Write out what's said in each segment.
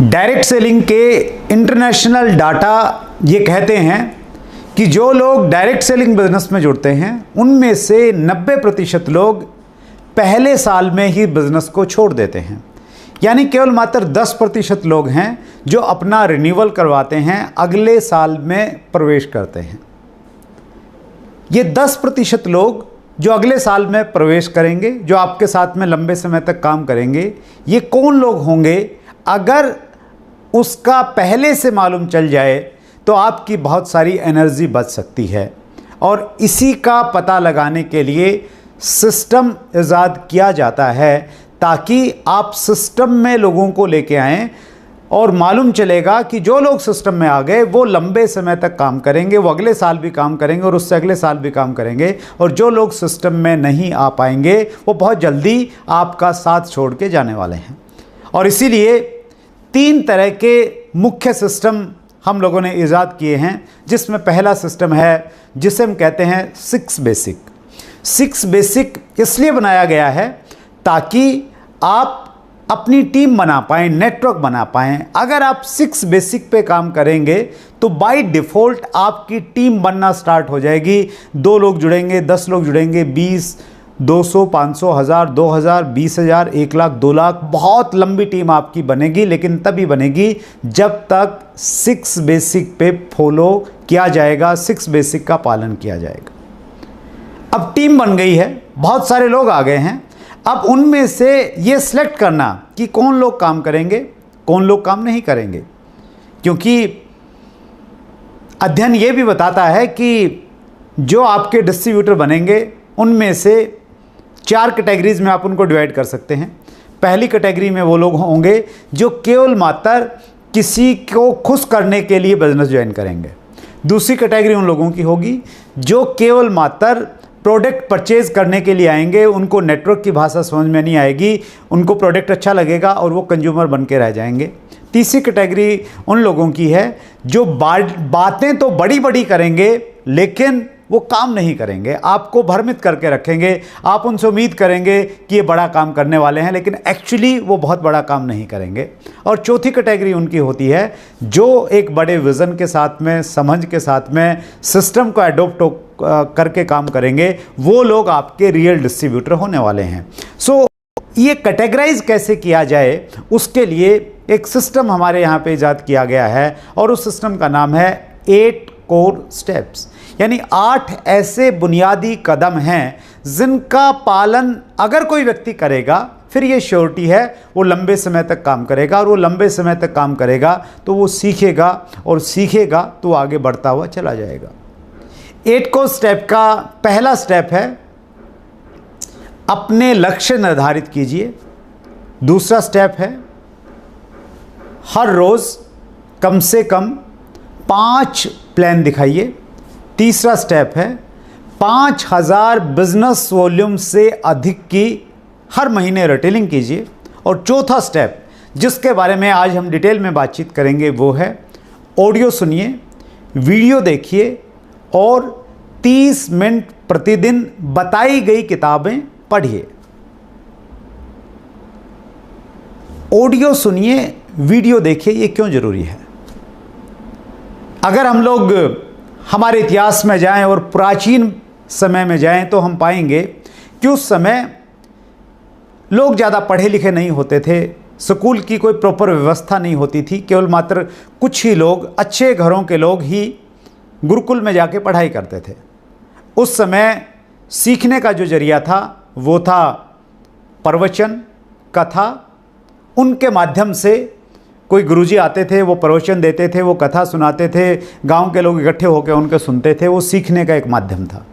Direct selling के international data ये कहते हैं कि जो लोग डायरेक्ट सेलिंग बिजनेस में जुड़ते हैं उनमें से 90% लोग पहले साल में ही बिजनेस को छोड़ देते हैं। यानी केवल मात्र 10% लोग हैं जो अपना रिन्यूअल करवाते हैं, अगले साल में प्रवेश करते हैं। ये 10% लोग जो अगले साल में प्रवेश करेंगे, जो आपके साथ में लंबे समय तक काम करेंगे, ये कौन लोग होंगे? अगर उसका पहले से मालूम चल जाए तो आपकी बहुत सारी एनर्जी बच सकती है। और इसी का पता लगाने के लिए सिस्टम इजाद किया जाता है ताकि आप सिस्टम में लोगों को लेके आएं और मालूम चलेगा कि जो लोग सिस्टम में आ गए वो लंबे समय तक काम करेंगे, वो अगले साल भी काम करेंगे और उससे अगले साल भी काम करेंगे। और जो लोग सिस्टम में नहीं आ पाएंगे वो बहुत जल्दी आपका साथ छोड़ के जाने वाले हैं। और इसीलिए 3 तरह के मुख्य सिस्टम हम लोगों ने ईजाद किए हैं, जिसमें पहला सिस्टम है जिसे हम कहते हैं 6 बेसिक। 6 बेसिक इसलिए बनाया गया है ताकि आप अपनी टीम बना पाएँ, नेटवर्क बना पाएँ। अगर आप 6 बेसिक पे काम करेंगे तो बाय डिफ़ॉल्ट आपकी टीम बनना स्टार्ट हो जाएगी। 2 लोग जुड़ेंगे, 10 लोग जुड़ेंगे, 20, 200, 500, 1000, 2000, 20,000, 1 लाख, 2 लाख, बहुत लंबी टीम आपकी बनेगी। लेकिन तभी बनेगी जब तक 6 बेसिक पे फॉलो किया जाएगा, 6 बेसिक का पालन किया जाएगा। अब टीम बन गई है, बहुत सारे लोग आ गए हैं। अब उनमें से ये सिलेक्ट करना कि कौन लोग काम करेंगे, कौन लोग काम नहीं करेंगे, क्योंकि अध्ययन ये भी बताता है कि जो आपके डिस्ट्रीब्यूटर बनेंगे उनमें से 4 कैटेगरीज में आप उनको डिवाइड कर सकते हैं। पहली कैटेगरी में वो लोग होंगे जो केवल मात्र किसी को खुश करने के लिए बिजनेस ज्वाइन करेंगे। दूसरी कैटेगरी उन लोगों की होगी जो केवल मात्र प्रोडक्ट परचेज करने के लिए आएंगे, उनको नेटवर्क की भाषा समझ में नहीं आएगी, उनको प्रोडक्ट अच्छा लगेगा और वो कंज्यूमर बन के रह जाएंगे। तीसरी कैटेगरी उन लोगों की है जो बातें तो बड़ी बड़ी करेंगे लेकिन वो काम नहीं करेंगे, आपको भ्रमित करके रखेंगे। आप उनसे उम्मीद करेंगे कि ये बड़ा काम करने वाले हैं, लेकिन एक्चुअली वो बहुत बड़ा काम नहीं करेंगे। और चौथी कैटेगरी उनकी होती है जो एक बड़े विज़न के साथ में, समझ के साथ में, सिस्टम को एडोप्ट करके काम करेंगे। वो लोग आपके रियल डिस्ट्रीब्यूटर होने वाले हैं। सो ये कैटेगराइज कैसे किया जाए, उसके लिए एक सिस्टम हमारे यहाँ पे इजाद किया गया है और उस सिस्टम का नाम है 8 कोर स्टेप्स। यानी 8 ऐसे बुनियादी कदम हैं जिनका पालन अगर कोई व्यक्ति करेगा फिर ये श्योरिटी है वो लंबे समय तक काम करेगा। और वो लंबे समय तक काम करेगा तो वो सीखेगा और सीखेगा तो आगे बढ़ता हुआ चला जाएगा। 8 कोर स्टेप का पहला स्टेप है अपने लक्ष्य निर्धारित कीजिए। दूसरा स्टेप है हर रोज़ कम से कम 5 प्लान दिखाइए। तीसरा स्टेप है 5000 बिजनेस वॉल्यूम से अधिक की हर महीने रिटेलिंग कीजिए। और चौथा स्टेप जिसके बारे में आज हम डिटेल में बातचीत करेंगे वो है ऑडियो सुनिए, वीडियो देखिए और 30 मिनट प्रतिदिन बताई गई किताबें पढ़िए। ऑडियो सुनिए, वीडियो देखिए, ये क्यों जरूरी है? अगर हम लोग हमारे इतिहास में जाएं और प्राचीन समय में जाएं तो हम पाएंगे कि उस समय लोग ज़्यादा पढ़े लिखे नहीं होते थे, स्कूल की कोई प्रॉपर व्यवस्था नहीं होती थी, केवल मात्र कुछ ही लोग, अच्छे घरों के लोग ही गुरुकुल में जाके पढ़ाई करते थे। उस समय सीखने का जो जरिया था वो था प्रवचन, कथा। उनके माध्यम से कोई गुरुजी आते थे, वो प्रवचन देते थे, वो कथा सुनाते थे, गांव के लोग इकट्ठे होकर उनके सुनते थे। वो सीखने का एक माध्यम था।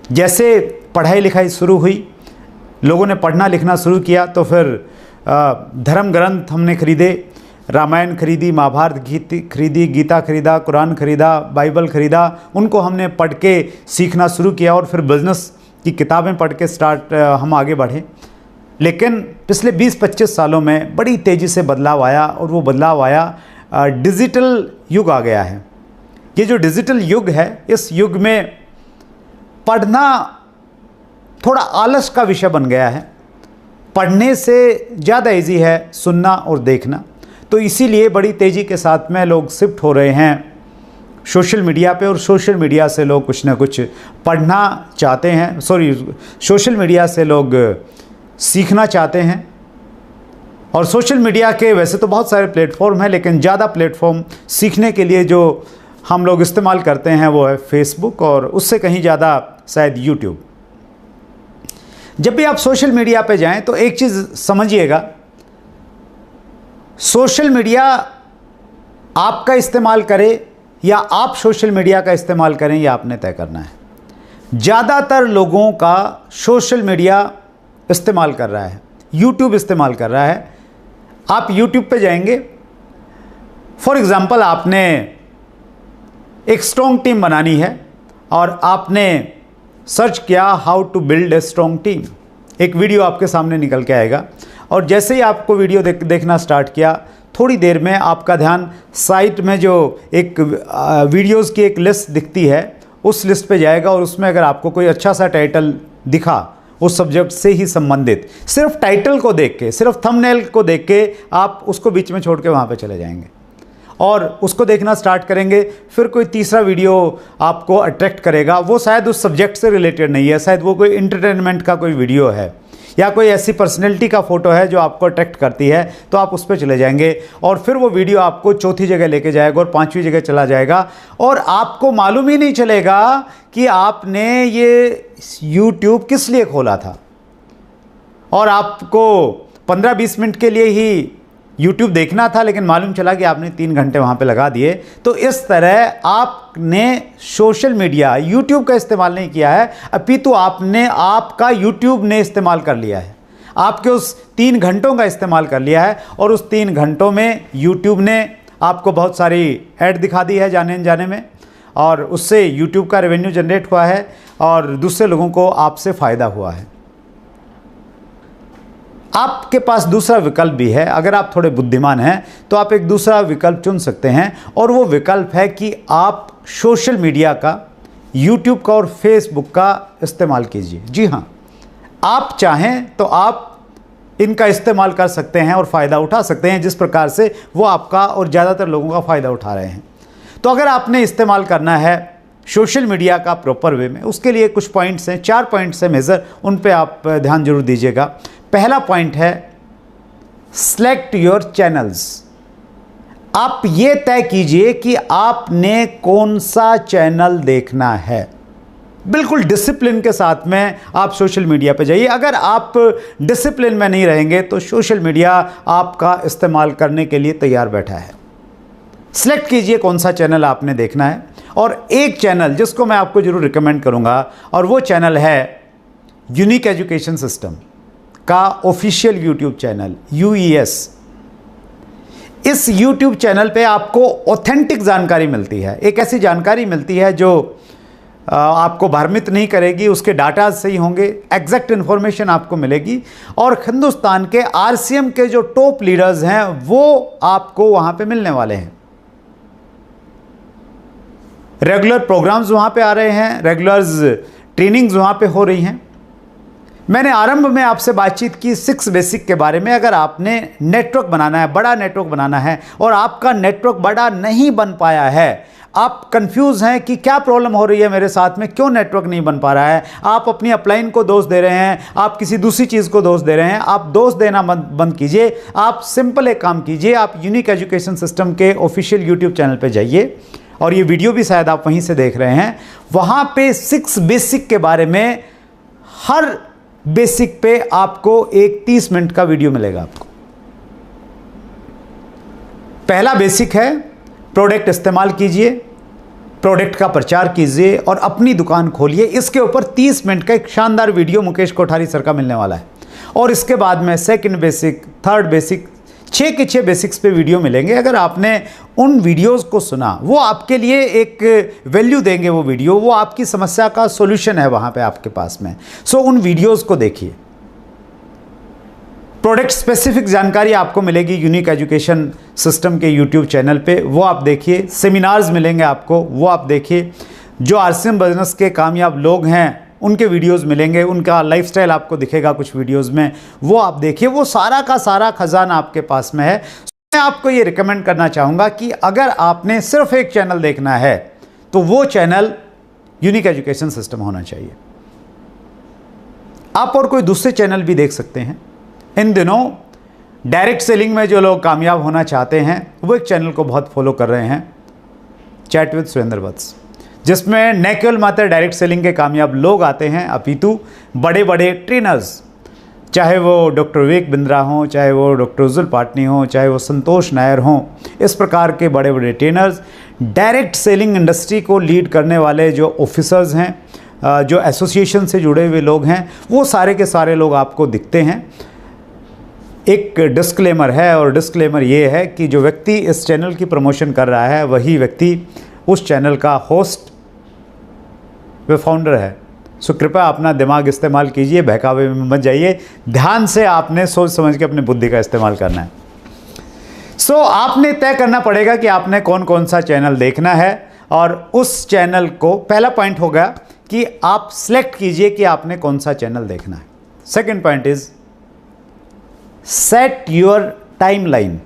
जैसे पढ़ाई लिखाई शुरू हुई, लोगों ने पढ़ना लिखना शुरू किया तो फिर धर्म ग्रंथ हमने खरीदे, रामायण खरीदी, महाभारत खरीदी, गीता खरीदा, कुरान खरीदा, बाइबल खरीदा। उनको हमने पढ़ के सीखना शुरू किया और फिर बिजनेस की किताबें पढ़ के हम आगे बढ़े। लेकिन पिछले 20-25 सालों में बड़ी तेज़ी से बदलाव आया और वो बदलाव आया डिजिटल युग आ गया है। ये जो डिजिटल युग है, इस युग में पढ़ना थोड़ा आलस का विषय बन गया है। पढ़ने से ज़्यादा इजी है सुनना और देखना। तो इसीलिए बड़ी तेज़ी के साथ में लोग शिफ्ट हो रहे हैं सोशल मीडिया पे, और सोशल मीडिया से लोग कुछ ना कुछ पढ़ना चाहते हैं, सोशल मीडिया से लोग सीखना चाहते हैं। और सोशल मीडिया के वैसे तो बहुत सारे प्लेटफॉर्म हैं, लेकिन ज़्यादा प्लेटफॉर्म सीखने के लिए जो हम लोग इस्तेमाल करते हैं वो है फेसबुक, और उससे कहीं ज़्यादा शायद यूट्यूब। जब भी आप सोशल मीडिया पे जाएं तो एक चीज़ समझिएगा, सोशल मीडिया आपका इस्तेमाल करे या आप सोशल मीडिया का इस्तेमाल करें, यह आपने तय करना है। ज़्यादातर लोगों का सोशल मीडिया इस्तेमाल कर रहा है, यूट्यूब इस्तेमाल कर रहा है। आप यूट्यूब पे जाएंगे, फॉर एग्ज़ाम्पल आपने एक स्ट्रॉन्ग टीम बनानी है और आपने सर्च किया how to build a strong team, एक वीडियो आपके सामने निकल के आएगा, और जैसे ही आपको वीडियो देखना स्टार्ट किया, थोड़ी देर में आपका ध्यान साइट में जो एक वीडियोज़ की एक लिस्ट दिखती है उस लिस्ट पे जाएगा, और उसमें अगर आपको कोई अच्छा सा टाइटल दिखा उस सब्जेक्ट से ही संबंधित, सिर्फ टाइटल को देख के, सिर्फ थंबनेल को देख के आप उसको बीच में छोड़ के वहाँ पे चले जाएंगे और उसको देखना स्टार्ट करेंगे। फिर कोई तीसरा वीडियो आपको अट्रैक्ट करेगा, वो शायद उस सब्जेक्ट से रिलेटेड नहीं है, शायद वो कोई इंटरटेनमेंट का कोई वीडियो है या कोई ऐसी पर्सनैलिटी का फ़ोटो है जो आपको अट्रैक्ट करती है, तो आप उस पर चले जाएंगे और फिर वो वीडियो आपको चौथी जगह लेके जाएगा और पांचवी जगह चला जाएगा, और आपको मालूम ही नहीं चलेगा कि आपने ये YouTube किस लिए खोला था। और आपको 15-20 मिनट के लिए ही YouTube देखना था, लेकिन मालूम चला कि आपने 3 घंटे वहाँ पे लगा दिए। तो इस तरह आपने सोशल मीडिया, YouTube का इस्तेमाल नहीं किया है, अपितु आपका YouTube ने इस्तेमाल कर लिया है, आपके उस 3 घंटों का इस्तेमाल कर लिया है, और उस 3 घंटों में YouTube ने आपको बहुत सारी ऐड दिखा दी है जाने अनजाने में, और उससे YouTube का रेवेन्यू जनरेट हुआ है और दूसरे लोगों को आपसे फ़ायदा हुआ है। आपके पास दूसरा विकल्प भी है, अगर आप थोड़े बुद्धिमान हैं तो आप एक दूसरा विकल्प चुन सकते हैं, और वो विकल्प है कि आप सोशल मीडिया का, YouTube का और Facebook का इस्तेमाल कीजिए। जी हाँ, आप चाहें तो आप इनका इस्तेमाल कर सकते हैं और फ़ायदा उठा सकते हैं, जिस प्रकार से वो आपका और ज़्यादातर लोगों का फ़ायदा उठा रहे हैं। तो अगर आपने इस्तेमाल करना है सोशल मीडिया का प्रॉपर वे में, उसके लिए कुछ पॉइंट्स हैं, 4 पॉइंट्स हैं मेजर, उन पे आप ध्यान जरूर दीजिएगा। पहला पॉइंट है सेलेक्ट योर चैनल्स। आप ये तय कीजिए कि आपने कौन सा चैनल देखना है। बिल्कुल डिसिप्लिन के साथ में आप सोशल मीडिया पे जाइए। अगर आप डिसिप्लिन में नहीं रहेंगे तो सोशल मीडिया आपका इस्तेमाल करने के लिए तैयार बैठा है। सेलेक्ट कीजिए कौन सा चैनल आपने देखना है, और एक चैनल जिसको मैं आपको जरूर रिकमेंड करूंगा, और वो चैनल है यूनिक एजुकेशन सिस्टम का ऑफिशियल यूट्यूब चैनल UES। इस यूट्यूब चैनल पे आपको ऑथेंटिक जानकारी मिलती है, एक ऐसी जानकारी मिलती है जो आपको भ्रमित नहीं करेगी, उसके डाटा सही होंगे, एग्जैक्ट इन्फॉर्मेशन आपको मिलेगी, और हिंदुस्तान के RCM के जो टॉप लीडर्स हैं वो आपको वहाँ पे मिलने वाले हैं। रेगुलर प्रोग्राम्स वहाँ पे आ रहे हैं, रेगुलर ट्रेनिंग्स वहाँ पे हो रही हैं। मैंने आरंभ में आपसे बातचीत की 6 बेसिक के बारे में। अगर आपने नेटवर्क बनाना है, बड़ा नेटवर्क बनाना है, और आपका नेटवर्क बड़ा नहीं बन पाया है, आप कंफ्यूज हैं कि क्या प्रॉब्लम हो रही है मेरे साथ में, क्यों नेटवर्क नहीं बन पा रहा है, आप अपनी अपलाइन को दोष दे रहे हैं, आप किसी दूसरी चीज़ को दोष दे रहे हैं, आप दोष देना बंद कीजिए। आप सिंपल एक काम कीजिए, आप यूनिक एजुकेशन सिस्टम के ऑफिशियल यूट्यूब चैनल पर जाइए, और ये वीडियो भी शायद आप वहीं से देख रहे हैं। वहाँ पे 6 बेसिक के बारे में, हर बेसिक पे आपको एक 30 मिनट का वीडियो मिलेगा आपको। पहला बेसिक है प्रोडक्ट इस्तेमाल कीजिए, प्रोडक्ट का प्रचार कीजिए और अपनी दुकान खोलिए। इसके ऊपर 30 मिनट का एक शानदार वीडियो मुकेश कोठारी सर का मिलने वाला है। और इसके बाद में सेकंड बेसिक, थर्ड बेसिक, 6 के 6 बेसिक्स पे वीडियो मिलेंगे। अगर आपने उन वीडियोस को सुना, वो आपके लिए एक वैल्यू देंगे, वो वीडियो, वो आपकी समस्या का सॉल्यूशन है वहाँ पे आपके पास में। सो उन वीडियोस को देखिए। प्रोडक्ट स्पेसिफिक जानकारी आपको मिलेगी यूनिक एजुकेशन सिस्टम के यूट्यूब चैनल पे, वो आप देखिए। सेमिनार्स मिलेंगे आपको, वो आप देखिए। जो RCM बिजनेस के कामयाब लोग हैं उनके वीडियोस मिलेंगे, उनका लाइफस्टाइल आपको दिखेगा कुछ वीडियोस में, वो आप देखिए। वो सारा का सारा खजाना आपके पास में है। आपको ये रिकमेंड करना चाहूँगा कि अगर आपने सिर्फ एक चैनल देखना है तो वो चैनल यूनिक एजुकेशन सिस्टम होना चाहिए। आप और कोई दूसरे चैनल भी देख सकते हैं। इन दिनों डायरेक्ट सेलिंग में जो लोग कामयाब होना चाहते हैं वो एक चैनल को बहुत फॉलो कर रहे हैं, चैट विद सुरेंद्र वत्स, जिसमें न केवल मात्र डायरेक्ट सेलिंग के कामयाब लोग आते हैं अपितु बड़े बड़े ट्रेनर्स, चाहे वो डॉक्टर विवेक बिंद्रा हों, चाहे वो डॉक्टर उज्जवल पाटनी हों, चाहे वो संतोष नायर हों, इस प्रकार के बड़े बड़े ट्रेनर्स, डायरेक्ट सेलिंग इंडस्ट्री को लीड करने वाले जो ऑफिसर्स हैं, जो एसोसिएशन से जुड़े हुए लोग हैं, वो सारे के सारे लोग आपको दिखते हैं। एक डिस्क्लेमर है, और डिस्क्लेमर ये है कि जो व्यक्ति इस चैनल की प्रमोशन कर रहा है वही व्यक्ति उस चैनल का होस्ट व फाउंडर है। सो कृपया अपना दिमाग इस्तेमाल कीजिए, बहकावे में मत जाइए, ध्यान से आपने सोच समझ के अपनी बुद्धि का इस्तेमाल करना है। सो आपने तय करना पड़ेगा कि आपने कौन कौन सा चैनल देखना है, और उस चैनल को, पहला पॉइंट होगा कि आप सिलेक्ट कीजिए कि आपने कौन सा चैनल देखना है। Second point is set your timeline.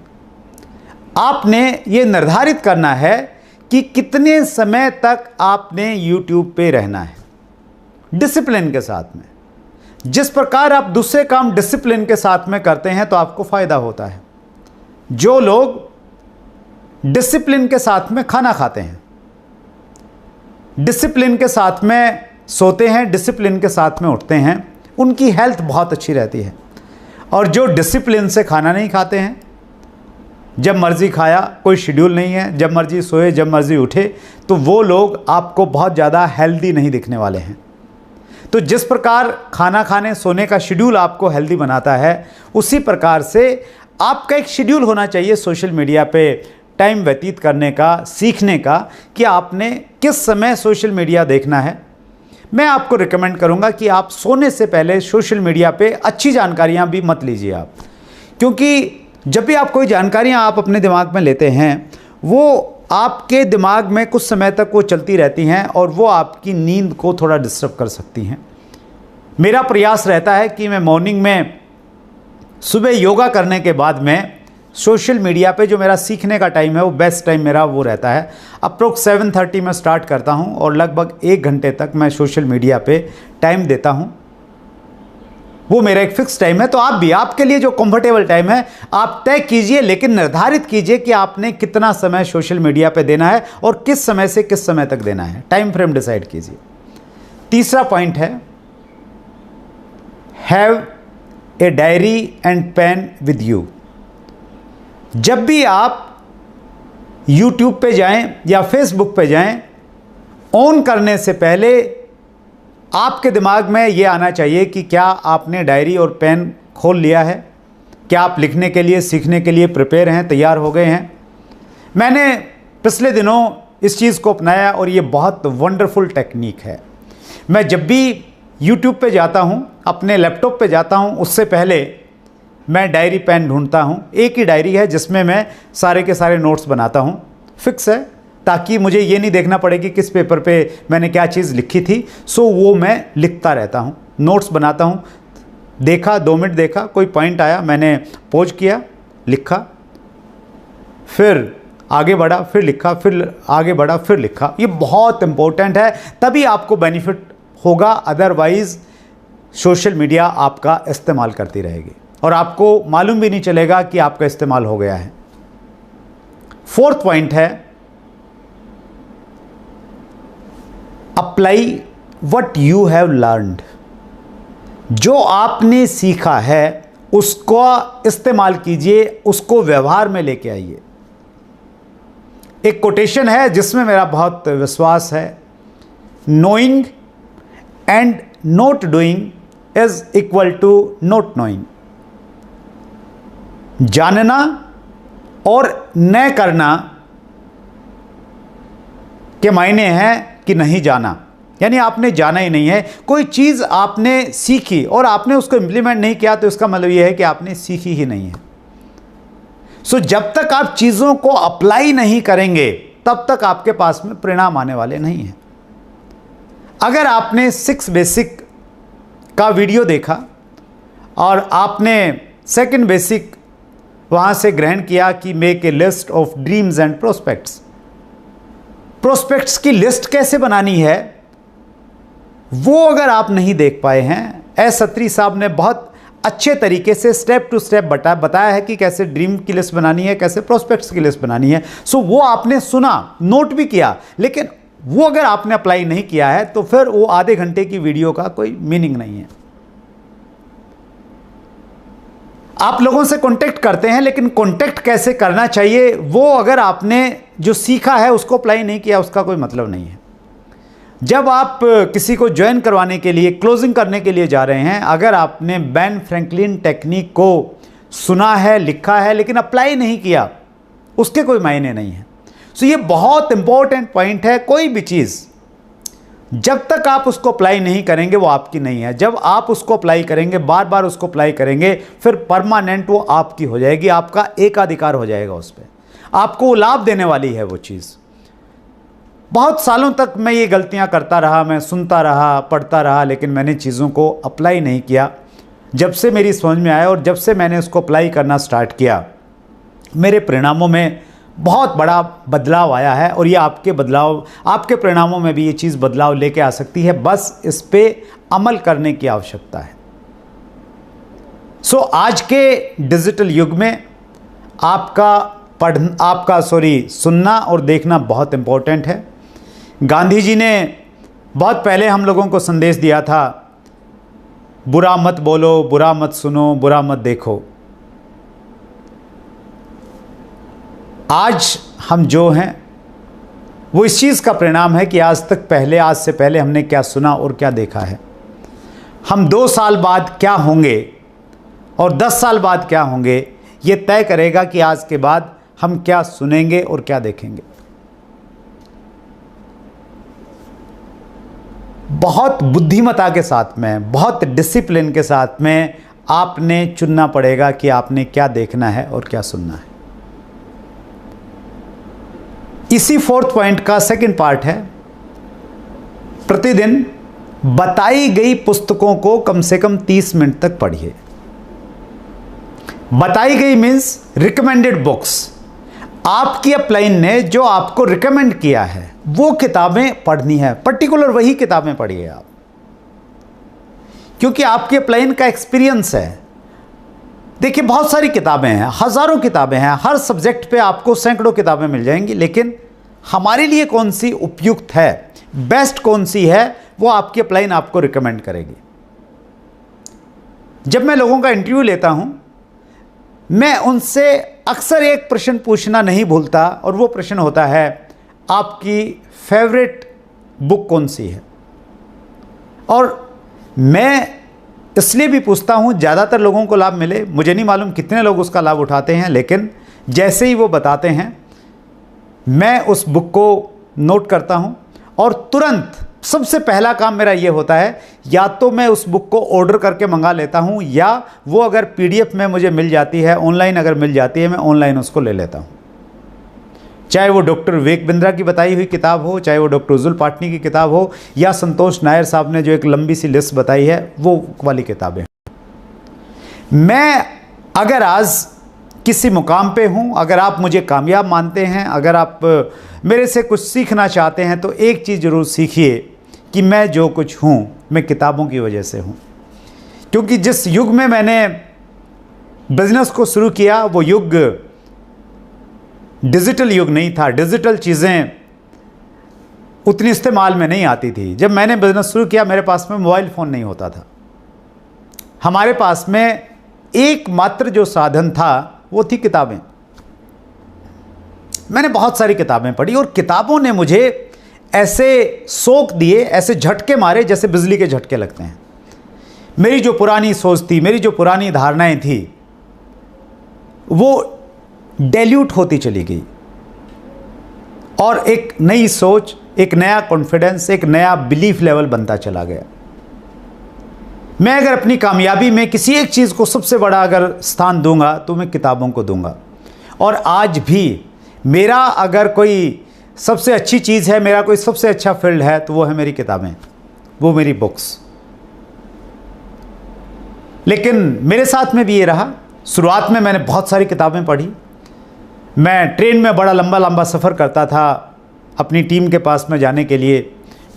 आपने ये निर्धारित करना है कि कितने समय तक आपने YouTube पे रहना है, डिसिप्लिन के साथ में। जिस प्रकार आप दूसरे काम डिसिप्लिन के साथ में करते हैं तो आपको फायदा होता है। जो लोग डिसिप्लिन के साथ में खाना खाते हैं, डिसिप्लिन के साथ में सोते हैं, डिसिप्लिन के साथ में उठते हैं, उनकी हेल्थ बहुत अच्छी रहती है। और जो डिसिप्लिन से खाना नहीं खाते हैं, जब मर्जी खाया, कोई शेड्यूल नहीं है, जब मर्जी सोए जब मर्जी उठे, तो वो लोग आपको बहुत ज़्यादा हेल्दी नहीं दिखने वाले हैं। तो जिस प्रकार खाना खाने सोने का शेड्यूल आपको हेल्दी बनाता है, उसी प्रकार से आपका एक शेड्यूल होना चाहिए सोशल मीडिया पे टाइम व्यतीत करने का, सीखने का, कि आपने किस समय सोशल मीडिया देखना है। मैं आपको रिकमेंड करूंगा कि आप सोने से पहले सोशल मीडिया पे अच्छी जानकारियां भी मत लीजिए आप, क्योंकि जब भी आप कोई जानकारियां आप अपने दिमाग में लेते हैं, वो आपके दिमाग में कुछ समय तक वो चलती रहती हैं और वो आपकी नींद को थोड़ा डिस्टर्ब कर सकती हैं। मेरा प्रयास रहता है कि मैं मॉर्निंग में सुबह योगा करने के बाद में सोशल मीडिया पे जो मेरा सीखने का टाइम है, वो बेस्ट टाइम मेरा वो रहता है। अप्रोक्स 7:30 में स्टार्ट करता हूँ और लगभग 1 घंटे तक मैं सोशल मीडिया पे टाइम देता हूँ। वो मेरा एक फिक्स टाइम है। तो आप भी, आपके लिए जो कंफर्टेबल टाइम है आप तय कीजिए, लेकिन निर्धारित कीजिए कि आपने कितना समय सोशल मीडिया पे देना है और किस समय से किस समय तक देना है। टाइम फ्रेम डिसाइड कीजिए। तीसरा पॉइंट है, have a diary and pen with you. जब भी आप YouTube पे जाएं या Facebook पे जाएं, ऑन करने से पहले आपके दिमाग में ये आना चाहिए कि क्या आपने डायरी और पेन खोल लिया है, क्या आप लिखने के लिए, सीखने के लिए प्रिपेयर हैं, तैयार हो गए हैं। मैंने पिछले दिनों इस चीज़ को अपनाया और ये बहुत वंडरफुल टेक्निक है। मैं जब भी YouTube पे जाता हूँ, अपने लैपटॉप पे जाता हूँ, उससे पहले मैं डायरी पेन ढूंढता हूँ। एक ही डायरी है जिसमें मैं सारे के सारे नोट्स बनाता हूँ, फिक्स है, ताकि मुझे ये नहीं देखना पड़े कि किस पेपर पे मैंने क्या चीज़ लिखी थी। सो वो मैं लिखता रहता हूँ, नोट्स बनाता हूँ। देखा, 2 मिनट देखा, कोई पॉइंट आया, मैंने पॉज किया, लिखा, फिर आगे बढ़ा, फिर लिखा, फिर आगे बढ़ा, फिर लिखा। ये बहुत इंपॉर्टेंट है, तभी आपको बेनिफिट होगा। अदरवाइज़ सोशल मीडिया आपका इस्तेमाल करती रहेगी और आपको मालूम भी नहीं चलेगा कि आपका इस्तेमाल हो गया है। 4th पॉइंट है, apply what you have learned. जो आपने सीखा है उसको इस्तेमाल कीजिए, उसको व्यवहार में लेके आइए। एक कोटेशन है जिसमें मेरा बहुत विश्वास है, knowing and not doing is equal to not knowing. जानना और न करना के मायने हैं कि नहीं जाना, यानी आपने जाना ही नहीं है। कोई चीज़ आपने सीखी और आपने उसको इम्प्लीमेंट नहीं किया तो इसका मतलब यह है कि आपने सीखी ही नहीं है। सो जब तक आप चीज़ों को अप्लाई नहीं करेंगे तब तक आपके पास में परिणाम आने वाले नहीं हैं। अगर आपने 6 बेसिक का वीडियो देखा और आपने 2nd बेसिक वहाँ से ग्रहण किया कि make a list of dreams and prospects. Prospects की लिस्ट कैसे बनानी है वो अगर आप नहीं देख पाए हैं, एस अत्री साहब ने बहुत अच्छे तरीके से स्टेप टू स्टेप बताया है कि कैसे ड्रीम की लिस्ट बनानी है, कैसे प्रोस्पेक्ट्स की लिस्ट बनानी है। सो वो आपने सुना, नोट भी किया, लेकिन वो अगर आपने अप्लाई नहीं किया है तो फिर वो आधे घंटे की वीडियो का कोई मीनिंग नहीं है। आप लोगों से कांटेक्ट करते हैं, लेकिन कांटेक्ट कैसे करना चाहिए वो अगर आपने जो सीखा है उसको अप्लाई नहीं किया, उसका कोई मतलब नहीं है। जब आप किसी को ज्वाइन करवाने के लिए, क्लोजिंग करने के लिए जा रहे हैं, अगर आपने बेन फ्रैंकलिन टेक्निक को सुना है, लिखा है, लेकिन अप्लाई नहीं किया, उसके कोई मायने नहीं है। सो ये बहुत इंपॉर्टेंट पॉइंट है। कोई भी चीज़ जब तक आप उसको अप्लाई नहीं करेंगे वो आपकी नहीं है। जब आप उसको अप्लाई करेंगे, बार बार उसको अप्लाई करेंगे, फिर परमानेंट वो आपकी हो जाएगी, आपका एकाधिकार हो जाएगा उस पर, आपको लाभ देने वाली है वो चीज़। बहुत सालों तक मैं ये गलतियां करता रहा, मैं सुनता रहा, पढ़ता रहा, लेकिन मैंने चीज़ों को अप्लाई नहीं किया। जब से मेरी समझ में आया और जब से मैंने उसको अप्लाई करना स्टार्ट किया, मेरे परिणामों में बहुत बड़ा बदलाव आया है। और ये आपके परिणामों में भी ये चीज़ बदलाव लेके आ सकती है, बस इस पे अमल करने की आवश्यकता है। आज के डिजिटल युग में आपका सुनना और देखना बहुत इंपॉर्टेंट है। गांधी जी ने बहुत पहले हम लोगों को संदेश दिया था, बुरा मत बोलो, बुरा मत सुनो, बुरा मत देखो। आज हम जो हैं वो इस चीज़ का परिणाम है कि आज से पहले हमने क्या सुना और क्या देखा है। हम 2 साल बाद क्या होंगे और 10 साल बाद क्या होंगे, ये तय करेगा कि आज के बाद हम क्या सुनेंगे और क्या देखेंगे। बहुत बुद्धिमता के साथ में, बहुत डिसिप्लिन के साथ में आपने चुनना पड़ेगा कि आपने क्या देखना है और क्या सुनना है। इसी 4th पॉइंट का सेकंड पार्ट है, प्रतिदिन बताई गई पुस्तकों को कम से कम 30 मिनट तक पढ़िए। बताई गई मीन्स रिकमेंडेड बुक्स। आपकी अपलाइन ने जो आपको रिकमेंड किया है वो किताबें पढ़नी है, पर्टिकुलर वही किताबें पढ़िए आप, क्योंकि आपकी अपलाइन का एक्सपीरियंस है। देखिए बहुत सारी किताबें हैं, हज़ारों किताबें हैं, हर सब्जेक्ट पे आपको सैकड़ों किताबें मिल जाएंगी, लेकिन हमारे लिए कौन सी उपयुक्त है, बेस्ट कौन सी है, वो आपकी अपलाइन आपको रिकमेंड करेगी। जब मैं लोगों का इंटरव्यू लेता हूं, मैं उनसे अक्सर एक प्रश्न पूछना नहीं भूलता, और वो प्रश्न होता है, आपकी फेवरेट बुक कौन सी है। और मैं इसलिए भी पूछता हूँ ज़्यादातर लोगों को लाभ मिले। मुझे नहीं मालूम कितने लोग उसका लाभ उठाते हैं, लेकिन जैसे ही वो बताते हैं मैं उस बुक को नोट करता हूँ, और तुरंत सबसे पहला काम मेरा ये होता है, या तो मैं उस बुक को ऑर्डर करके मंगा लेता हूँ, या वो अगर PDF में मुझे मिल जाती है, ऑनलाइन अगर मिल जाती है, मैं ऑनलाइन उसको ले लेता हूँ। चाहे वो डॉक्टर विवेक बिंद्रा की बताई हुई किताब हो, चाहे वो डॉक्टर उज्जुल पाटनी की किताब हो, या संतोष नायर साहब ने जो एक लंबी सी लिस्ट बताई है वो वाली किताबें। मैं अगर आज किसी मुकाम पे हूँ, अगर आप मुझे कामयाब मानते हैं, अगर आप मेरे से कुछ सीखना चाहते हैं, तो एक चीज़ ज़रूर सीखिए कि मैं जो कुछ हूँ मैं किताबों की वजह से हूँ। क्योंकि जिस युग में मैंने बिज़नेस को शुरू किया वो युग डिजिटल युग नहीं था। डिजिटल चीज़ें उतनी इस्तेमाल में नहीं आती थी। जब मैंने बिज़नेस शुरू किया मेरे पास में मोबाइल फ़ोन नहीं होता था। हमारे पास में एकमात्र जो साधन था वो थी किताबें। मैंने बहुत सारी किताबें पढ़ी, और किताबों ने मुझे ऐसे सोख दिए, ऐसे झटके मारे जैसे बिजली के झटके लगते हैं। मेरी जो पुरानी सोच थी, मेरी जो पुरानी धारणाएं थी, वो डाइल्यूट होती चली गई, और एक नई सोच, एक नया कॉन्फिडेंस, एक नया बिलीफ लेवल बनता चला गया। मैं अगर अपनी कामयाबी में किसी एक चीज़ को सबसे बड़ा अगर स्थान दूंगा तो मैं किताबों को दूंगा। और आज भी मेरा अगर कोई सबसे अच्छी चीज़ है, मेरा कोई सबसे अच्छा फील्ड है, तो वो है मेरी किताबें, वो मेरी बुक्स। लेकिन मेरे साथ में भी ये रहा शुरुआत में मैंने बहुत सारी किताबें पढ़ी। मैं ट्रेन में बड़ा लंबा लंबा सफ़र करता था अपनी टीम के पास में जाने के लिए,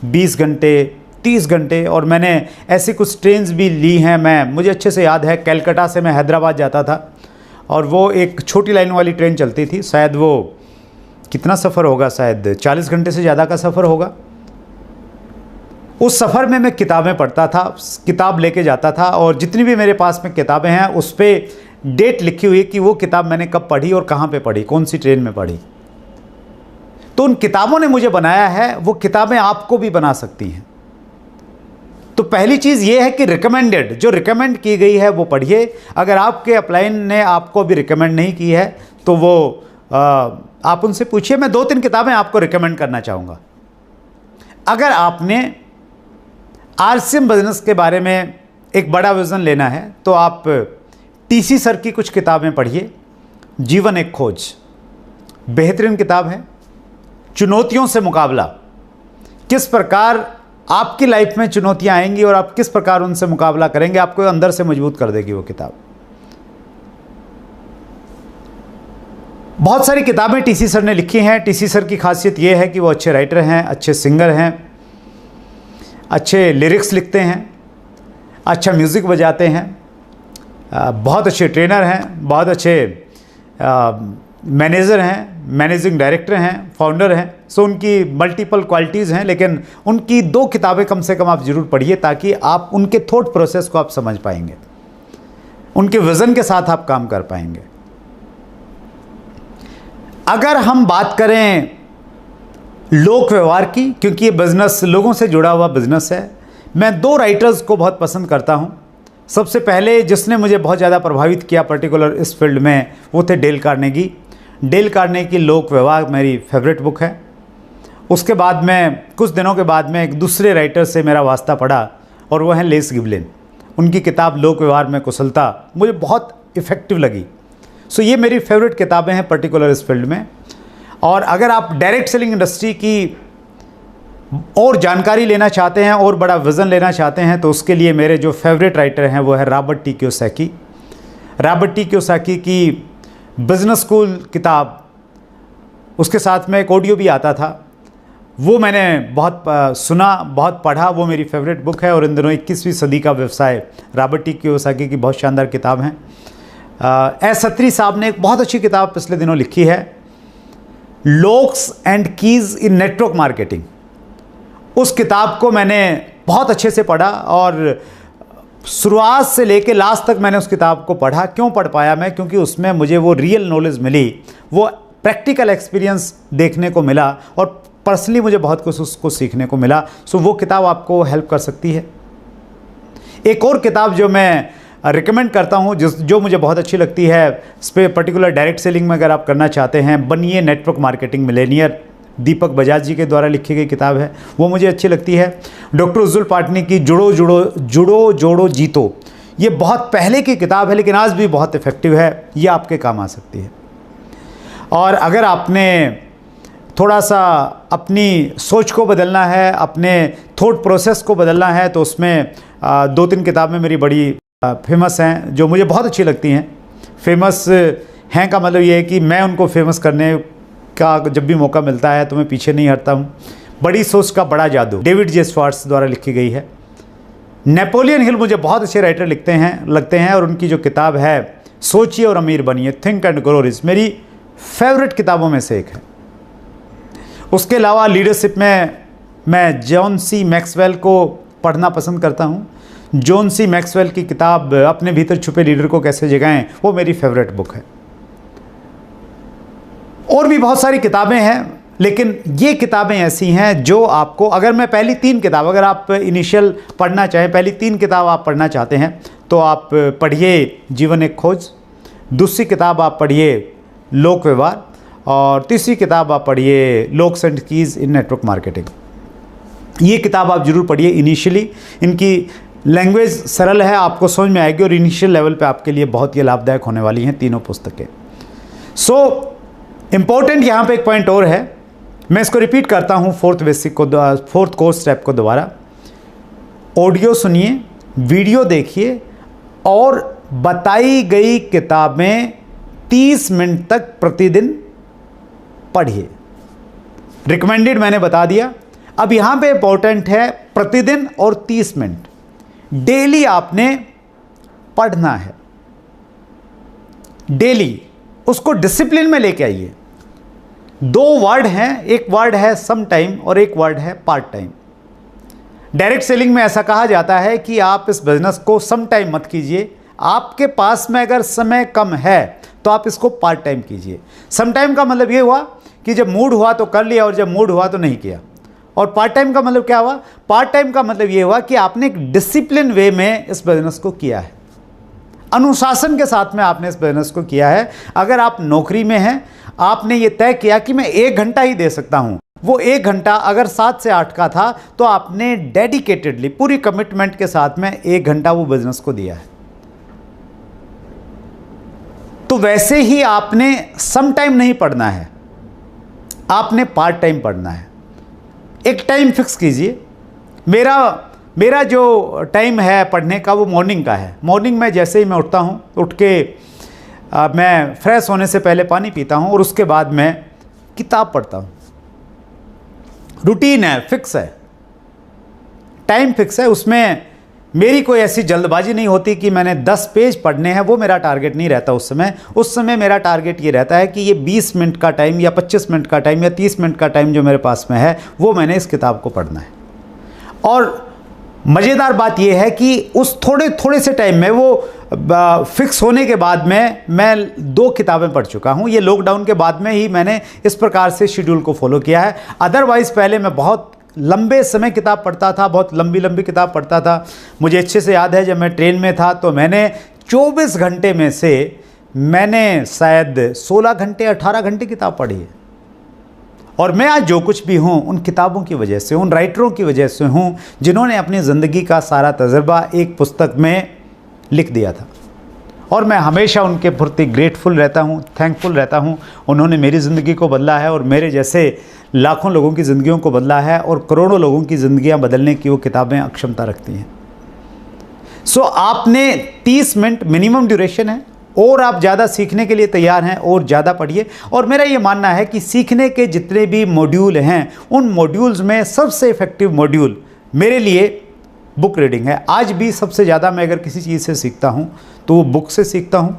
20 घंटे 30 घंटे। और मैंने ऐसी कुछ ट्रेन्स भी ली हैं। मुझे अच्छे से याद है, कलकत्ता से मैं हैदराबाद जाता था और वो एक छोटी लाइन वाली ट्रेन चलती थी। शायद वो कितना सफ़र होगा, शायद 40 घंटे से ज़्यादा का सफ़र होगा। उस सफ़र में मैं किताबें पढ़ता था, किताब लेके जाता था, और जितनी भी मेरे पास में किताबें हैं उस पर डेट लिखी हुई कि वो किताब मैंने कब पढ़ी और कहाँ पे पढ़ी, कौन सी ट्रेन में पढ़ी। तो उन किताबों ने मुझे बनाया है, वो किताबें आपको भी बना सकती हैं। तो पहली चीज़ ये है कि रिकमेंडेड, जो रिकमेंड की गई है वो पढ़िए। अगर आपके अपलाइन ने आपको भी रिकमेंड नहीं की है तो वो आप उनसे पूछिए। मैं 2-3 किताबें आपको रिकमेंड करना चाहूँगा। अगर आपने आरसीएम बिजनेस के बारे में एक बड़ा विज़न लेना है तो आप टीसी सर की कुछ किताबें पढ़िए। जीवन एक खोज बेहतरीन किताब है। चुनौतियों से मुकाबला, किस प्रकार आपकी लाइफ में चुनौतियां आएंगी और आप किस प्रकार उनसे मुकाबला करेंगे, आपको अंदर से मजबूत कर देगी वो किताब। बहुत सारी किताबें टीसी सर ने लिखी हैं। टीसी सर की खासियत ये है कि वो अच्छे राइटर हैं, अच्छे सिंगर हैं, अच्छे लिरिक्स लिखते हैं, अच्छा म्यूज़िक बजाते हैं, बहुत अच्छे ट्रेनर हैं, बहुत अच्छे मैनेजर हैं, मैनेजिंग डायरेक्टर हैं, फाउंडर हैं। सो उनकी मल्टीपल क्वालिटीज़ हैं, लेकिन उनकी 2 किताबें कम से कम आप ज़रूर पढ़िए ताकि आप उनके थॉट प्रोसेस को आप समझ पाएंगे, उनके विज़न के साथ आप काम कर पाएंगे। अगर हम बात करें लोक व्यवहार की, क्योंकि ये बिज़नेस लोगों से जुड़ा हुआ बिज़नेस है, मैं 2 राइटर्स को बहुत पसंद करता हूँ। सबसे पहले जिसने मुझे बहुत ज़्यादा प्रभावित किया पर्टिकुलर इस फील्ड में, वो थे डेल कार्नेगी। डेल कार्नेगी लोक व्यवहार मेरी फेवरेट बुक है। उसके बाद में कुछ दिनों के बाद में एक दूसरे राइटर से मेरा वास्ता पड़ा और वो है लेस गिबलिन। उनकी किताब लोक व्यवहार में कुशलता मुझे बहुत इफ़ेक्टिव लगी। सो ये मेरी फेवरेट किताबें हैं पर्टिकुलर इस फील्ड में। और अगर आप डायरेक्ट सेलिंग इंडस्ट्री की और जानकारी लेना चाहते हैं और बड़ा विज़न लेना चाहते हैं तो उसके लिए मेरे जो फेवरेट राइटर हैं वो है Robert T Kiyosaki. Robert T Kiyosaki की बिज़नेस स्कूल किताब, उसके साथ में एक ऑडियो भी आता था, वो मैंने बहुत सुना, बहुत पढ़ा। वो मेरी फेवरेट बुक है। और इन दिनों 21वीं सदी का व्यवसाय, रॉबर्ट टी कियोसाकी की बहुत शानदार किताब है। एस सत्री साहब ने एक बहुत अच्छी किताब पिछले दिनों लिखी है, locks and keys in network marketing. उस किताब को मैंने बहुत अच्छे से पढ़ा और शुरुआत से लेके लास्ट तक मैंने उस किताब को पढ़ा। क्यों पढ़ पाया मैं? क्योंकि उसमें मुझे वो रियल नॉलेज मिली, वो प्रैक्टिकल एक्सपीरियंस देखने को मिला और पर्सनली मुझे बहुत कुछ उसको सीखने को मिला। सो वो किताब आपको हेल्प कर सकती है। एक और किताब जो मैं रिकमेंड करता हूँ, जो मुझे बहुत अच्छी लगती है, इस पर पर्टिकुलर डायरेक्ट सेलिंग में अगर आप करना चाहते हैं, बनिए नेटवर्क मार्केटिंग मिलेनियर, दीपक बजाज जी के द्वारा लिखी गई किताब है, वो मुझे अच्छी लगती है। डॉक्टर उज्जुल पाटनी की जुड़ो जोड़ो जीतो, ये बहुत पहले की किताब है लेकिन आज भी बहुत इफ़ेक्टिव है, ये आपके काम आ सकती है। और अगर आपने थोड़ा सा अपनी सोच को बदलना है, अपने थॉट प्रोसेस को बदलना है, तो उसमें 2-3 किताबें मेरी बड़ी फेमस हैं जो मुझे बहुत अच्छी लगती हैं। फेमस हैं का मतलब ये है कि मैं उनको फेमस करने का जब भी मौका मिलता है तो मैं पीछे नहीं हटता हूँ। बड़ी सोच का बड़ा जादू, डेविड जे स्वार्ट्स द्वारा लिखी गई है। नेपोलियन हिल मुझे बहुत अच्छे राइटर लगते हैं और उनकी जो किताब है सोचिए और अमीर बनिए, थिंक एंड ग्रो रिच, मेरी फेवरेट किताबों में से एक है। उसके अलावा लीडरशिप में मैं जॉन सी मैक्सवेल को पढ़ना पसंद करता हूँ। जॉन सी मैक्सवेल की किताब अपने भीतर छुपे लीडर को कैसे जगाएं, वो मेरी फेवरेट बुक है। और भी बहुत सारी किताबें हैं, लेकिन ये किताबें ऐसी हैं जो आपको, अगर मैं पहली 3 किताब, अगर आप इनिशियल पढ़ना चाहें, पहली 3 किताब आप पढ़ना चाहते हैं तो आप पढ़िए जीवन एक खोज, दूसरी किताब आप पढ़िए लोक व्यवहार, और तीसरी किताब आप पढ़िए locks and keys in network marketing. ये किताब आप ज़रूर पढ़िए इनिशियली। इनकी लैंग्वेज सरल है, आपको समझ में आएगी और इनिशियल लेवल पे आपके लिए बहुत ही लाभदायक होने वाली हैं तीनों पुस्तकें। सो इम्पोर्टेंट यहाँ पे एक पॉइंट और है, मैं इसको रिपीट करता हूँ, 4th कोर्स स्टेप को दोबारा। ऑडियो सुनिए, वीडियो देखिए और बताई गई किताबें 30 मिनट तक प्रतिदिन पढ़िए। रिकमेंडेड मैंने बता दिया। अब यहां पे इंपॉर्टेंट है प्रतिदिन और 30 मिनट डेली आपने पढ़ना है। डेली उसको डिसिप्लिन में लेके आइए। 2 वर्ड हैं, एक वर्ड है सम टाइम और एक वर्ड है पार्ट टाइम। डायरेक्ट सेलिंग में ऐसा कहा जाता है कि आप इस बिजनेस को सम टाइम मत कीजिए। आपके पास में अगर समय कम है तो आप इसको पार्ट टाइम कीजिए। सम टाइम का मतलब ये हुआ कि जब मूड हुआ तो कर लिया और जब मूड हुआ तो नहीं किया। और पार्ट टाइम का मतलब क्या हुआ? पार्ट टाइम का मतलब ये हुआ कि आपने एक डिसिप्लिन वे में इस बिजनेस को किया है, अनुशासन के साथ में आपने इस बिजनेस को किया है। अगर आप नौकरी में हैं, आपने ये तय किया कि मैं 1 घंटा ही दे सकता हूं, वो 1 घंटा अगर 7 से 8 का था तो आपने डेडिकेटेडली पूरी कमिटमेंट के साथ में 1 घंटा वो बिजनेस को दिया है। तो वैसे ही आपने सम टाइम नहीं पढ़ना है, आपने पार्ट टाइम पढ़ना है। एक टाइम फिक्स कीजिए। मेरा जो टाइम है पढ़ने का वो मॉर्निंग का है। मॉर्निंग में जैसे ही मैं उठता हूँ, उठ के मैं फ्रेश होने से पहले पानी पीता हूँ और उसके बाद मैं किताब पढ़ता हूँ। रूटीन है, फिक्स है, टाइम फिक्स है। उसमें मेरी कोई ऐसी जल्दबाजी नहीं होती कि मैंने 10 पेज पढ़ने हैं, वो मेरा टारगेट नहीं रहता उस समय मेरा टारगेट ये रहता है कि ये 20 मिनट का टाइम या 25 मिनट का टाइम या 30 मिनट का टाइम जो मेरे पास में है वो मैंने इस किताब को पढ़ना है। और मज़ेदार बात यह है कि उस थोड़े से टाइम में वो फिक्स होने के बाद में मैं 2 किताबें पढ़ चुका हूँ। ये लॉकडाउन के बाद में ही मैंने इस प्रकार से शेड्यूल को फॉलो किया है। अदरवाइज़ पहले मैं बहुत लंबे समय किताब पढ़ता था, बहुत लंबी किताब पढ़ता था। मुझे अच्छे से याद है जब मैं ट्रेन में था तो मैंने 24 घंटे में से मैंने शायद 16 घंटे 18 घंटे किताब पढ़ी है। और मैं आज जो कुछ भी हूँ उन किताबों की वजह से, उन राइटरों की वजह से हूँ जिन्होंने अपनी ज़िंदगी का सारा तजुर्बा एक पुस्तक में लिख दिया था। और मैं हमेशा उनके प्रति ग्रेटफुल रहता हूँ, थैंकफुल रहता हूँ। उन्होंने मेरी ज़िंदगी को बदला है और मेरे जैसे लाखों लोगों की ज़िंदगियों को बदला है और करोड़ों लोगों की ज़िंदगियाँ बदलने की वो किताबें अक्षमता रखती हैं। सो आपने 30 मिनट मिनिमम ड्यूरेशन है और आप ज़्यादा सीखने के लिए तैयार हैं और ज़्यादा पढ़िए। और मेरा ये मानना है कि सीखने के जितने भी मॉड्यूल हैं उन मॉड्यूल्स में सबसे इफ़ेक्टिव मॉड्यूल मेरे लिए बुक रीडिंग है। आज भी सबसे ज़्यादा मैं अगर किसी चीज़ से सीखता हूँ तो वो बुक से सीखता हूँ।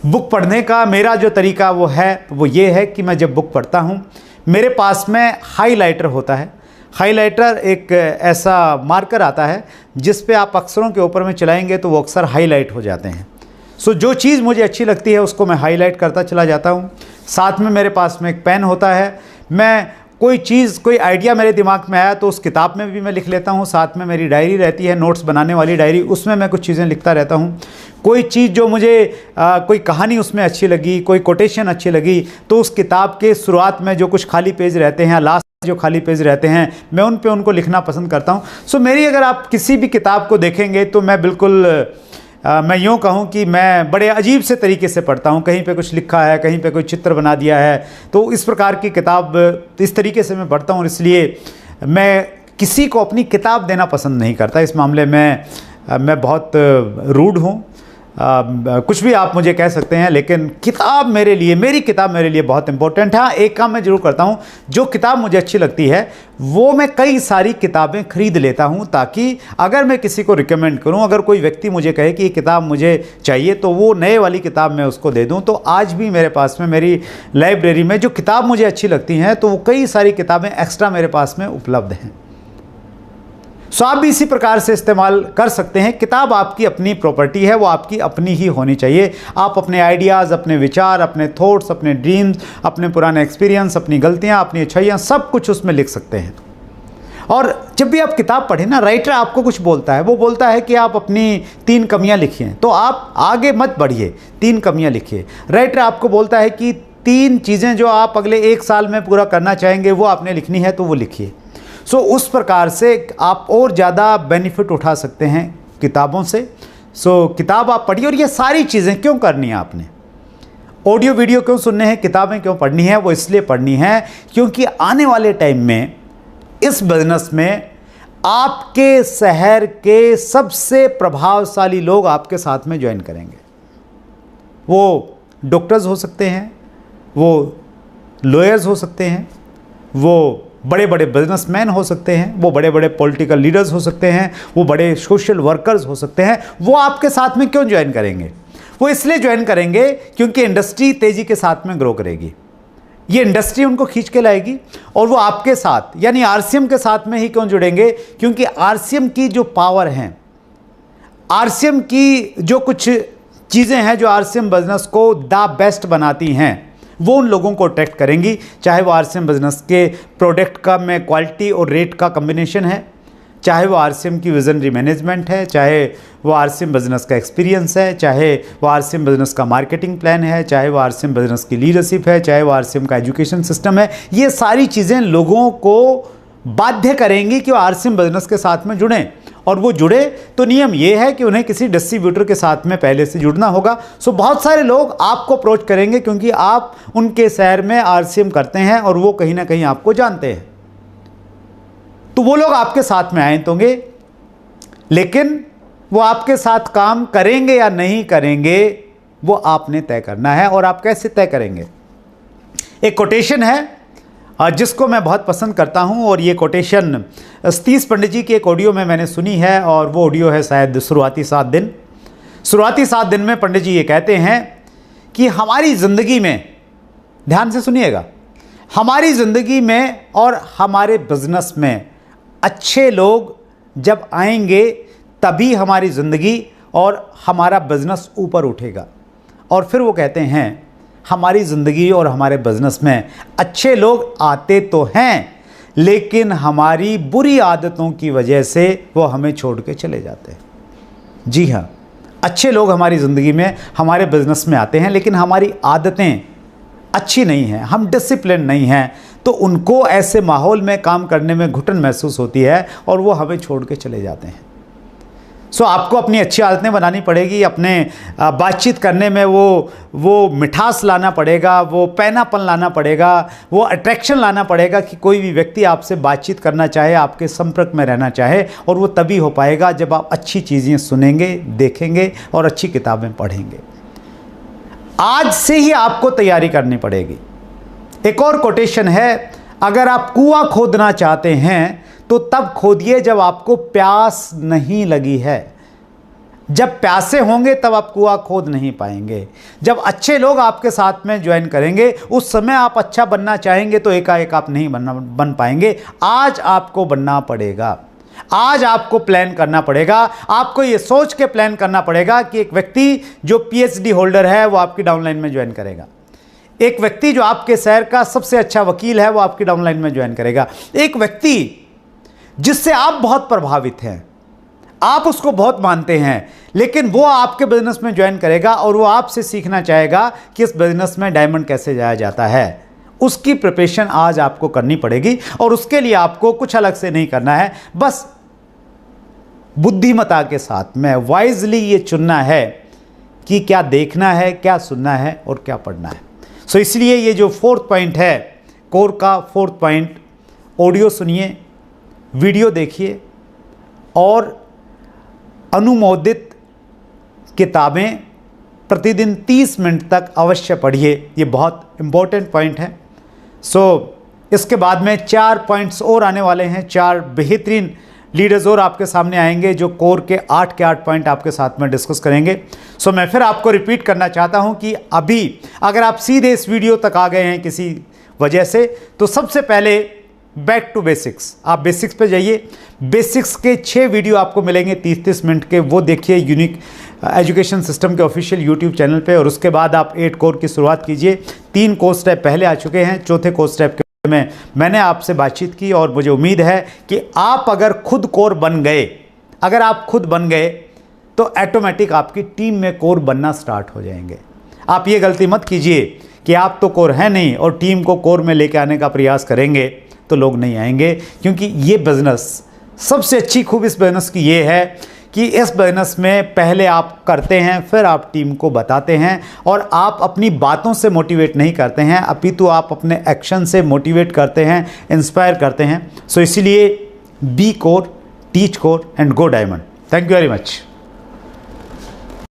बुक पढ़ने का मेरा जो तरीका वो ये है कि मैं जब बुक पढ़ता हूँ मेरे पास में हाइलाइटर होता है। हाइलाइटर एक ऐसा मार्कर आता है जिस पे आप अक्षरों के ऊपर में चलाएंगे तो वो अक्षर हाईलाइट हो जाते हैं। सो जो चीज़ मुझे अच्छी लगती है उसको मैं हाईलाइट करता चला जाता हूँ। साथ में मेरे पास में एक पेन होता है। मैं कोई आइडिया मेरे दिमाग में आया तो उस किताब में भी मैं लिख लेता हूँ। साथ में मेरी डायरी रहती है, नोट्स बनाने वाली डायरी, उसमें मैं कुछ चीज़ें लिखता रहता हूँ। कोई चीज़ जो मुझे कोई कहानी उसमें अच्छी लगी, कोई कोटेशन अच्छी लगी तो उस किताब के शुरुआत में जो कुछ खाली पेज रहते हैं, लास्ट जो खाली पेज रहते हैं, मैं उनको लिखना पसंद करता हूँ। सो मेरी अगर आप किसी भी किताब को देखेंगे तो मैं बिल्कुल मैं यूँ कहूँ कि मैं बड़े अजीब से तरीके से पढ़ता हूँ। कहीं पे कुछ लिखा है, कहीं पे कोई चित्र बना दिया है, तो इस प्रकार की किताब इस तरीके से मैं पढ़ता हूँ। और इसलिए मैं किसी को अपनी किताब देना पसंद नहीं करता। इस मामले में मैं बहुत रूड हूँ। कुछ भी आप मुझे कह सकते हैं, लेकिन मेरी किताब मेरे लिए बहुत इंपॉर्टेंट है। हाँ, एक काम मैं ज़रूर करता हूँ, जो किताब मुझे अच्छी लगती है वो मैं कई सारी किताबें खरीद लेता हूँ, ताकि अगर मैं किसी को रिकमेंड करूँ, अगर कोई व्यक्ति मुझे कहे कि ये किताब मुझे चाहिए तो वो नए वाली किताब मैं उसको दे दूँ। तो आज भी मेरे पास में मेरी लाइब्रेरी में जो किताब मुझे अच्छी लगती हैं तो वो कई सारी किताबें एक्स्ट्रा मेरे पास में उपलब्ध हैं। सो आप भी इसी प्रकार से इस्तेमाल कर सकते हैं। किताब आपकी अपनी प्रॉपर्टी है, वो आपकी अपनी ही होनी चाहिए। आप अपने आइडियाज़, अपने विचार, अपने थॉट्स, अपने ड्रीम्स, अपने पुराने एक्सपीरियंस, अपनी गलतियां, अपनी अच्छाइयां, सब कुछ उसमें लिख सकते हैं। और जब भी आप किताब पढ़ें ना, राइटर आपको कुछ बोलता है, वो बोलता है कि आप अपनी 3 कमियां लिखिए, तो आप आगे मत बढ़िए, 3 कमियां लिखिए। राइटर आपको बोलता है कि 3 चीज़ें जो आप अगले 1 साल में पूरा करना चाहेंगे वो आपने लिखनी है, तो वो लिखिए। सो उस प्रकार से आप और ज़्यादा बेनिफिट उठा सकते हैं किताबों से। सो किताब आप पढ़िए। और ये सारी चीज़ें क्यों करनी है आपने? ऑडियो वीडियो क्यों सुनने हैं, किताबें क्यों पढ़नी है? वो इसलिए पढ़नी है क्योंकि आने वाले टाइम में इस बिज़नेस में आपके शहर के सबसे प्रभावशाली लोग आपके साथ में ज्वाइन करेंगे। वो डॉक्टर्स हो सकते हैं, वो लॉयर्स हो सकते हैं, वो बड़े बड़े बिजनेसमैन हो सकते हैं, वो बड़े बड़े पॉलिटिकल लीडर्स हो सकते हैं, वो बड़े सोशल वर्कर्स हो सकते हैं। वो आपके साथ में क्यों ज्वाइन करेंगे? वो इसलिए ज्वाइन करेंगे क्योंकि इंडस्ट्री तेज़ी के साथ में ग्रो करेगी, ये इंडस्ट्री उनको खींच के लाएगी और वो आपके साथ यानी आरसीएम के साथ में ही क्यों जुड़ेंगे? क्योंकि आरसीएम की जो पावर है, आरसीएम की जो कुछ चीज़ें हैं जो आरसीएम बिजनेस को द बेस्ट बनाती हैं, वो उन लोगों को अट्रैक्ट करेंगी। चाहे वो आरसीएम बिजनेस के प्रोडक्ट का में क्वालिटी और रेट का कम्बिनेशन है, चाहे वो आरसीएम की विजनरी मैनेजमेंट है, चाहे वो आरसीएम बिजनेस का एक्सपीरियंस है, चाहे वो आरसीएम बिजनेस का मार्केटिंग प्लान है, चाहे वो आरसीएम बिजनेस की लीडरशिप है, चाहे वो आरसीएम का एजुकेशन सिस्टम है। ये सारी चीज़ें लोगों को बाध्य करेंगी कि वो आरसीएम बिजनेस के साथ में जुड़ें, और वो जुड़े तो नियम ये है कि उन्हें किसी डिस्ट्रीब्यूटर के साथ में पहले से जुड़ना होगा। सो बहुत सारे लोग आपको अप्रोच करेंगे क्योंकि आप उनके शहर में आरसीएम करते हैं और वो कहीं ना कहीं आपको जानते हैं, तो वो लोग आपके साथ में आए होंगे। लेकिन वो आपके साथ काम करेंगे या नहीं करेंगे वो आपने तय करना है। और आप कैसे तय करेंगे? एक कोटेशन है जिसको मैं बहुत पसंद करता हूं, और ये कोटेशन सतीश पंडित जी की एक ऑडियो में मैंने सुनी है, और वो ऑडियो है शायद शुरुआती 7 दिन। शुरुआती 7 दिन में पंडित जी ये कहते हैं कि हमारी ज़िंदगी में, ध्यान से सुनिएगा, हमारी ज़िंदगी में और हमारे बिजनेस में अच्छे लोग जब आएंगे तभी हमारी ज़िंदगी और हमारा बिजनेस ऊपर उठेगा। और फिर वो कहते हैं हमारी ज़िंदगी और हमारे बिजनेस में अच्छे लोग आते तो हैं, लेकिन हमारी बुरी आदतों की वजह से वो हमें छोड़ के चले जाते हैं। जी हाँ, अच्छे लोग हमारी ज़िंदगी में, हमारे बिजनेस में आते हैं, लेकिन हमारी आदतें अच्छी नहीं हैं, हम डिसिप्लिन नहीं हैं, तो उनको ऐसे माहौल में काम करने में घुटन महसूस होती है और वो हमें छोड़ के चले जाते हैं। सो आपको अपनी अच्छी आदतें बनानी पड़ेगी, अपने बातचीत करने में वो मिठास लाना पड़ेगा, वो पैनापन लाना पड़ेगा, वो अट्रैक्शन लाना पड़ेगा कि कोई भी व्यक्ति आपसे बातचीत करना चाहे, आपके संपर्क में रहना चाहे। और वो तभी हो पाएगा जब आप अच्छी चीज़ें सुनेंगे, देखेंगे और अच्छी किताबें पढ़ेंगे। आज से ही आपको तैयारी करनी पड़ेगी। एक और कोटेशन है, अगर आप कुआं खोदना चाहते हैं तो तब खोदिए जब आपको प्यास नहीं लगी है। जब प्यासे होंगे तब आप कुआं खोद नहीं पाएंगे। जब अच्छे लोग आपके साथ में ज्वाइन करेंगे उस समय आप अच्छा बनना चाहेंगे तो एकाएक आप नहीं बन पाएंगे। आज आपको बनना पड़ेगा, आज आपको प्लान करना पड़ेगा। आपको ये सोच के प्लान करना पड़ेगा कि एक व्यक्ति जो पीएचडी होल्डर है वो आपकी डाउनलाइन में ज्वाइन करेगा, एक व्यक्ति जो आपके शहर का सबसे अच्छा वकील है वो आपकी डाउनलाइन में ज्वाइन करेगा, एक व्यक्ति जिससे आप बहुत प्रभावित हैं, आप उसको बहुत मानते हैं, लेकिन वो आपके बिजनेस में ज्वाइन करेगा और वो आपसे सीखना चाहेगा कि इस बिजनेस में डायमंड कैसे जाया जाता है। उसकी प्रिपरेशन आज आपको करनी पड़ेगी और उसके लिए आपको कुछ अलग से नहीं करना है, बस बुद्धिमता के साथ में वाइजली ये चुनना है कि क्या देखना है, क्या सुनना है और क्या पढ़ना है। सो इसलिए ये जो 4th पॉइंट है, कोर का 4th पॉइंट, ऑडियो सुनिए, वीडियो देखिए और अनुमोदित किताबें प्रतिदिन 30 मिनट तक अवश्य पढ़िए। ये बहुत इम्पोर्टेंट पॉइंट है। इसके बाद में 4 पॉइंट्स और आने वाले हैं, 4 बेहतरीन लीडर्स और आपके सामने आएंगे जो कोर के 8 पॉइंट आपके साथ में डिस्कस करेंगे। मैं फिर आपको रिपीट करना चाहता हूं कि अभी अगर आप सीधे इस वीडियो तक आ गए हैं किसी वजह से, तो सबसे पहले बैक टू बेसिक्स, आप बेसिक्स पे जाइए। बेसिक्स के 6 वीडियो आपको मिलेंगे 30-30 मिनट के, वो देखिए यूनिक एजुकेशन सिस्टम के ऑफिशियल यूट्यूब चैनल पे। और उसके बाद आप 8 कोर की शुरुआत कीजिए। 3 कोर्स टाइप पहले आ चुके हैं, 4थे कोर्स टाइप के में मैंने आपसे बातचीत की और मुझे उम्मीद है कि आप अगर खुद कोर बन गए, अगर आप खुद बन गए तो ऑटोमेटिक आपकी टीम में कोर बनना स्टार्ट हो जाएंगे। आप ये गलती मत कीजिए कि आप तो कोर हैं नहीं और टीम को कोर में लेके आने का प्रयास करेंगे तो लोग नहीं आएंगे, क्योंकि ये बिज़नेस, सबसे अच्छी खूब इस बिज़नेस की ये है कि इस बिज़नेस में पहले आप करते हैं, फिर आप टीम को बताते हैं, और आप अपनी बातों से मोटिवेट नहीं करते हैं, अपितु आप अपने एक्शन से मोटिवेट करते हैं, इंस्पायर करते हैं। इसीलिए be core, teach core and go diamond. Thank you very much.